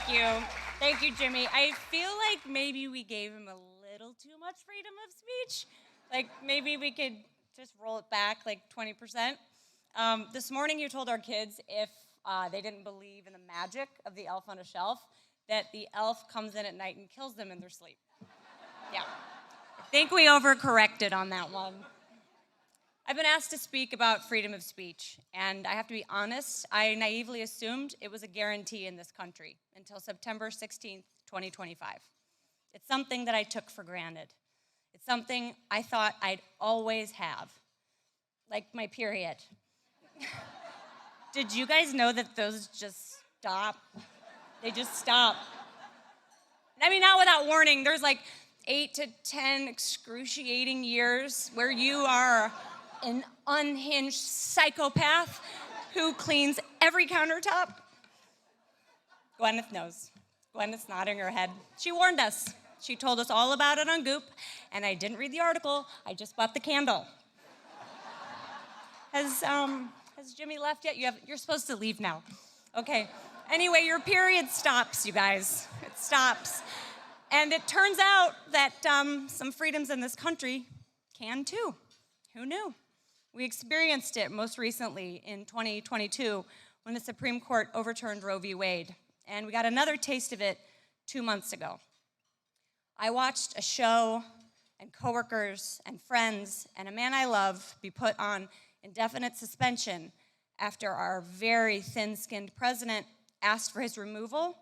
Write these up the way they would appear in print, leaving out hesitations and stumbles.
you. Thank you, Jimmy. I feel like maybe we gave him a little too much freedom of speech. Like maybe we could just roll it back like 20%. This morning you told our kids if they didn't believe in the magic of the elf on a shelf, that the elf comes in at night and kills them in their sleep. Yeah. I think we overcorrected on that one. I've been asked to speak about freedom of speech, and I have to be honest, I naively assumed it was a guarantee in this country until September 16th, 2025. It's something that I took for granted. It's something I thought I'd always have, like my period. Did you guys know that those just stop? They just stop. I mean, not without warning. There's like 8 to 10 excruciating years where you are an unhinged psychopath who cleans every countertop. Gwyneth knows. Gwyneth's nodding her head. She warned us. She told us all about it on Goop, and I didn't read the article. I just bought the candle. Has Jimmy left yet? You're supposed to leave now. Okay. Anyway, your period stops, you guys. It stops. And it turns out that some freedoms in this country can too. Who knew? We experienced it most recently in 2022 when the Supreme Court overturned Roe v. Wade. And we got another taste of it 2 months ago. I watched a show and coworkers and friends and a man I love be put on indefinite suspension after our very thin-skinned president asked for his removal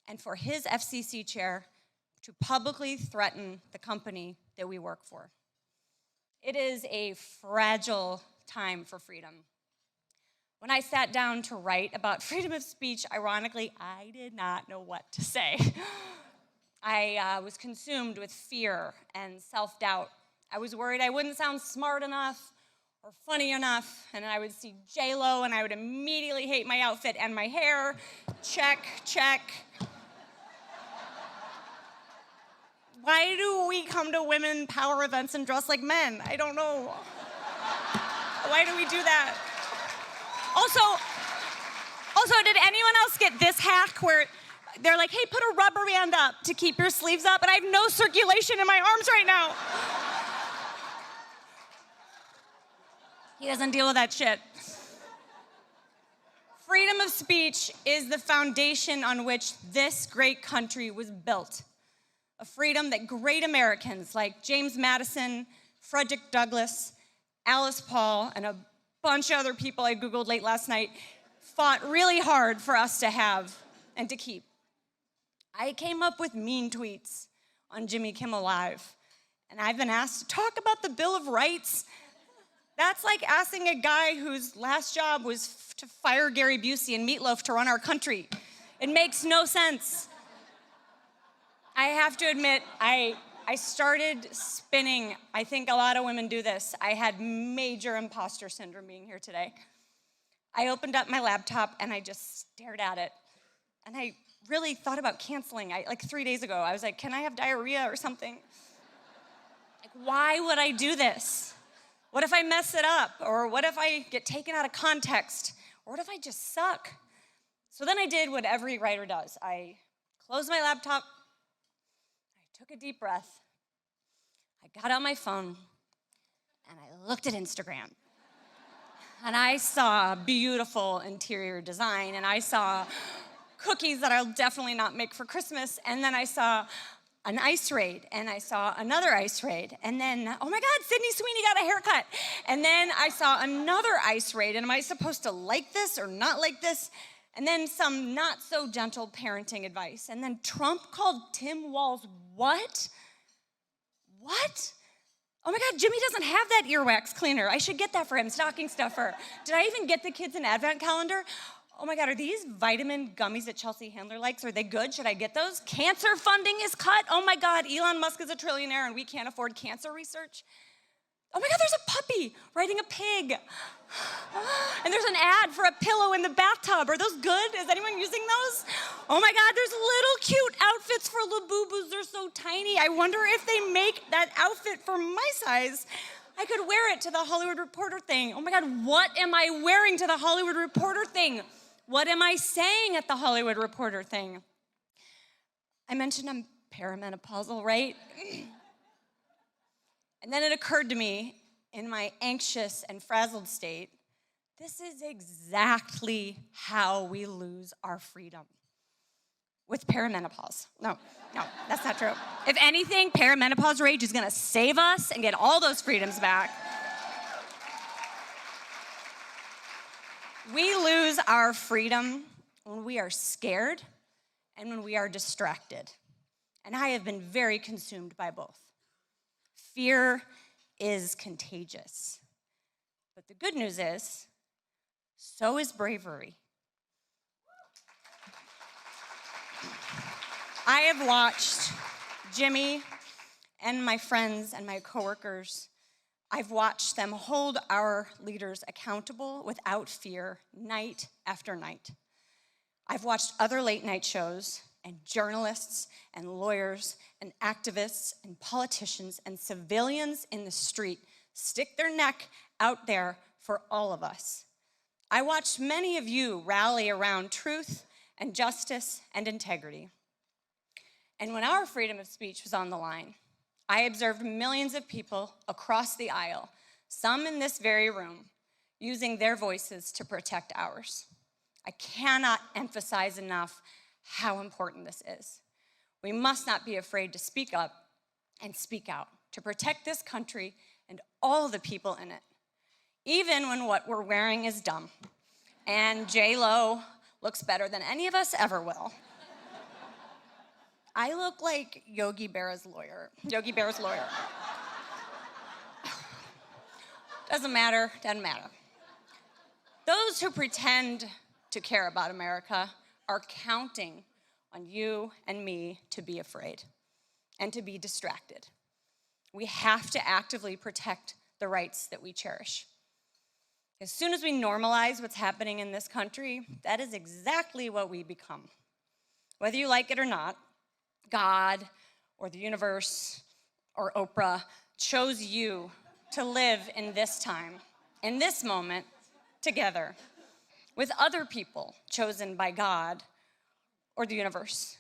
and for his FCC chair to publicly threaten the company that we work for. It is a fragile time for freedom. When I sat down to write about freedom of speech, ironically, I did not know what to say. I was consumed with fear and self-doubt. I was worried I wouldn't sound smart enough or funny enough, and I would see J-Lo and I would immediately hate my outfit and my hair. Check, check. Why do we come to women power events and dress like men? I don't know. Why do we do that? Also, did anyone else get this hack where they're like, hey, put a rubber band up to keep your sleeves up, and I have no circulation in my arms right now. He doesn't deal with that shit. Freedom of speech is the foundation on which this great country was built. A freedom that great Americans like James Madison, Frederick Douglass, Alice Paul, and a bunch of other people I Googled late last night fought really hard for us to have and to keep. I came up with mean tweets on Jimmy Kimmel Live, and I've been asked to talk about the Bill of Rights. That's like asking a guy whose last job was to fire Gary Busey and Meatloaf to run our country. It makes no sense. I have to admit, I started spinning. I think a lot of women do this. I had major imposter syndrome being here today. I opened up my laptop and I just stared at it. And I really thought about canceling. Like 3 days ago, I was like, can I have diarrhea or something? Like, why would I do this? What if I mess it up? Or what if I get taken out of context? Or what if I just suck? So then I did what every writer does. I closed my laptop, I took a deep breath, I got out my phone, and I looked at Instagram. And I saw beautiful interior design, and I saw cookies that I'll definitely not make for Christmas, and then I saw an ice raid, and I saw another ice raid, and then, oh my God, Sydney Sweeney got a haircut. And then I saw another ice raid, and am I supposed to like this or not like this? And then some not so gentle parenting advice. And then Trump called Tim Walz what? What? Oh my God, Jimmy doesn't have that earwax cleaner. I should get that for him, stocking stuffer. Did I even get the kids an advent calendar? Oh my God, are these vitamin gummies that Chelsea Handler likes? Are they good? Should I get those? Cancer funding is cut. Oh my God, Elon Musk is a trillionaire and we can't afford cancer research. Oh my God, there's a puppy riding a pig. And there's an ad for a pillow in the bathtub. Are those good? Is anyone using those? Oh my God, there's little cute outfits for Labubus. They're so tiny. I wonder if they make that outfit for my size. I could wear it to the Hollywood Reporter thing. Oh my God, what am I wearing to the Hollywood Reporter thing? What am I saying at the Hollywood Reporter thing? I mentioned I'm perimenopausal, right? And then it occurred to me, in my anxious and frazzled state, this is exactly how we lose our freedom. With perimenopause. No, that's not true. If anything, perimenopause rage is gonna save us and get all those freedoms back. We lose our freedom when we are scared and when we are distracted. And I have been very consumed by both. Fear is contagious. But the good news is, so is bravery. I have watched Jimmy and my friends and my coworkers, I've watched them hold our leaders accountable without fear night after night. I've watched other late night shows and journalists and lawyers and activists and politicians and civilians in the street stick their neck out there for all of us. I watched many of you rally around truth and justice and integrity. And when our freedom of speech was on the line, I observed millions of people across the aisle, some in this very room, using their voices to protect ours. I cannot emphasize enough how important this is. We must not be afraid to speak up and speak out to protect this country and all the people in it, even when what we're wearing is dumb and J-Lo looks better than any of us ever will. I look like Yogi Berra's lawyer. Doesn't matter. Those who pretend to care about America are counting on you and me to be afraid and to be distracted. We have to actively protect the rights that we cherish. As soon as we normalize what's happening in this country, that is exactly what we become. Whether you like it or not, God or the universe or Oprah chose you to live in this time, in this moment, together, with other people chosen by God or the universe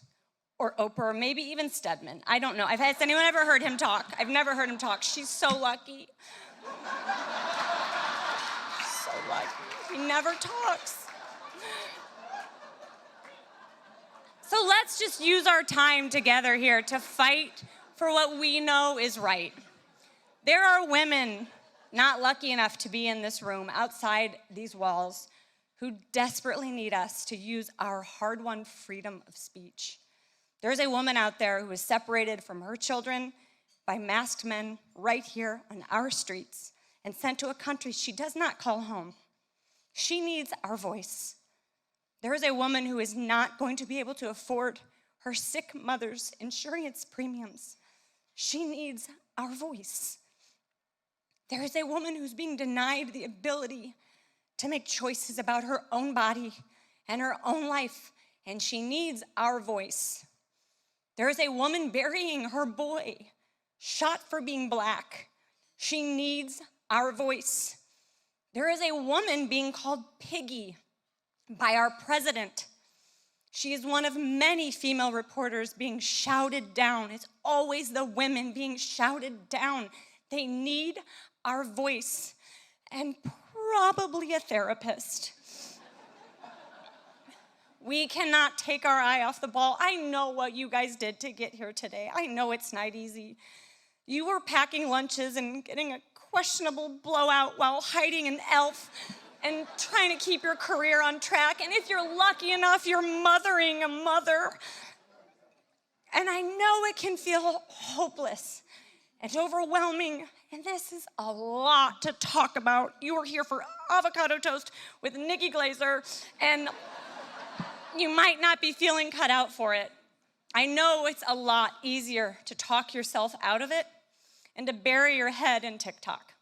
or Oprah or maybe even Stedman. I don't know. Has anyone ever heard him talk? I've never heard him talk. She's so lucky. So lucky. He never talks. So let's just use our time together here to fight for what we know is right. There are women not lucky enough to be in this room outside these walls who desperately need us to use our hard-won freedom of speech. There's a woman out there who is separated from her children by masked men right here on our streets and sent to a country she does not call home. She needs our voice. There is a woman who is not going to be able to afford her sick mother's insurance premiums. She needs our voice. There is a woman who's being denied the ability to make choices about her own body and her own life, and she needs our voice. There is a woman burying her boy, shot for being black. She needs our voice. There is a woman being called piggy by our president. She is one of many female reporters being shouted down. It's always the women being shouted down. They need our voice and probably a therapist. We cannot take our eye off the ball. I know what you guys did to get here today. I know it's not easy. You were packing lunches and getting a questionable blowout while hiding an elf and trying to keep your career on track. And if you're lucky enough, you're mothering a mother. And I know it can feel hopeless and overwhelming. And this is a lot to talk about. You were here for avocado toast with Nikki Glaser, and you might not be feeling cut out for it. I know it's a lot easier to talk yourself out of it and to bury your head in TikTok.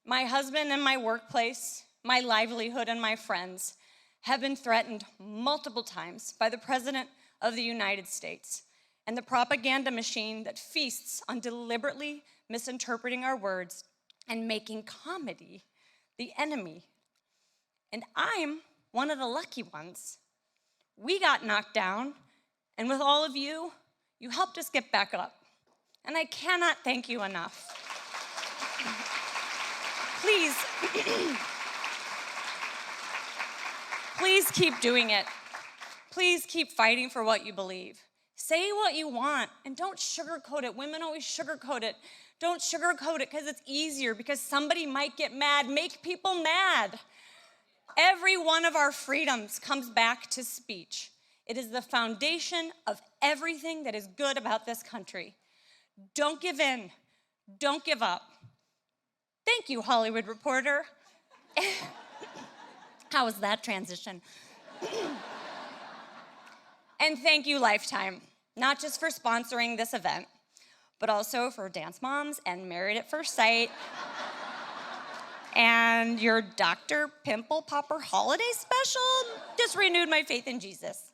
My husband and my workplace, my livelihood and my friends have been threatened multiple times by the President of the United States and the propaganda machine that feasts on deliberately misinterpreting our words and making comedy the enemy. And I'm one of the lucky ones. We got knocked down, And with all of you, you helped us get back up. And I cannot thank you enough. Please, please keep doing it. Please keep fighting for what you believe. Say what you want and don't sugarcoat it. Women always sugarcoat it. Don't sugarcoat it because it's easier, because somebody might get mad. Make people mad. Every one of our freedoms comes back to speech. It is the foundation of everything that is good about this country. Don't give in. Don't give up. Thank you, Hollywood Reporter. How was that transition? And thank you, Lifetime, not just for sponsoring this event, but also for Dance Moms and Married at First Sight and your Dr. Pimple Popper holiday special just renewed my faith in Jesus.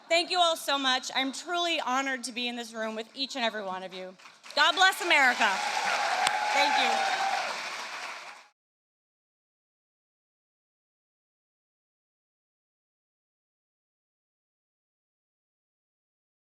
Thank you all so much. I'm truly honored to be in this room with each and every one of you. God bless America. Thank you.